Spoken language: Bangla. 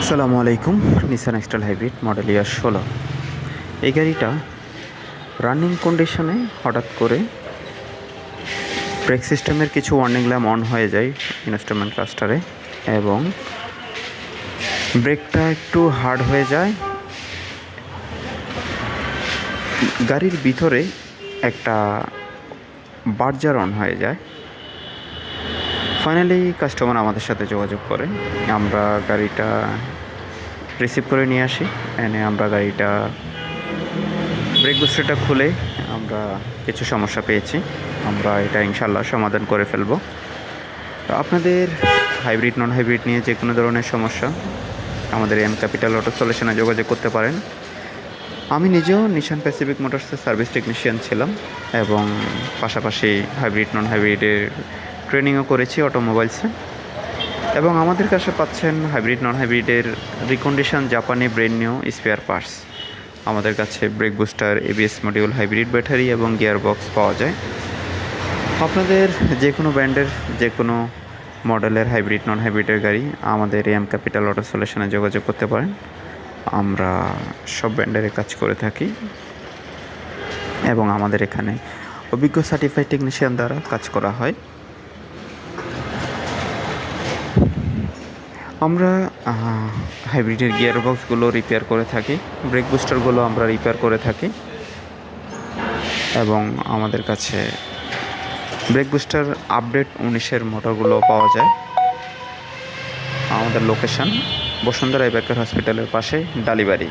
আসসালামু আলাইকুম। নিসান এক্সটাল হাইব্রিড মডেল ইয়ার 16 এই গাড়িটা রানিং কন্ডিশনে হঠাৎ করে ব্রেক সিস্টেমের কিছু ওয়ার্নিং ল্যাম্প অন হয়ে যায় ইনস্ট্রুমেন্ট ক্লাস্টারে এবং ব্রেকটা একটু হার্ড হয়ে যায়। গাড়ির ভিতরে একটা বার্জার অন হয়ে যায়। ফাইনালি কাস্টমার আমাদের সাথে যোগাযোগ করে, আমরা গাড়িটা রিসিভ করে নিয়ে আসি। এনে আমরা গাড়িটা ব্রেক বুস্টারটা খুলে আমরা কিছু সমস্যা পেয়েছি, আমরা এটা ইনশাল্লাহ সমাধান করে ফেলব। তো আপনাদের হাইব্রিড নন হাইব্রিড নিয়ে যে কোনো ধরনের সমস্যা আমাদের এম ক্যাপিটাল অটো সলিউশনে যোগাযোগ করতে পারেন। আমি নিজেও নিশান প্যাসিফিক মোটরসের সার্ভিস টেকনিশিয়ান ছিলাম এবং পাশাপাশি হাইব্রিড নন হাইব্রিডের ট্রেনিংও করেছি অটোমোবাইলসে। এবং আমাদের কাছে পাচ্ছেন হাইব্রিড নন হাইব্রিডের রিকন্ডিশন জাপানি ব্র্যান্ড নিউ স্পেয়ার পার্টস। আমাদের কাছে brake booster, ABS module, hybrid battery এবং গিয়ার বক্স পাওয়া যায়। আপনাদের যে কোনো ব্র্যান্ডের যে কোনো মডেলের হাইব্রিড নন হাইব্রিডের গাড়ি আমাদের এম ক্যাপিটাল অটো সলিউশনে যোগাযোগ করতে পারেন। আমরা সব ব্র্যান্ডের কাজ করে থাকি এবং আমাদের এখানে অভিজ্ঞ সার্টিফাইড টেকনিশিয়ান দ্বারা কাজ করা হয়। আমরা হাইব্রিডের গিয়ার বক্সগুলো রিপেয়ার করে থাকি, ব্রেক বুস্টারগুলো আমরা রিপেয়ার করে থাকি এবং আমাদের কাছে ব্রেক বুস্টার আপডেট 19-এর মোটরগুলো পাওয়া যায়। আমাদের লোকেশন বসুন্ধরা এবারকার হসপিটালের পাশে ডালিবাড়ি।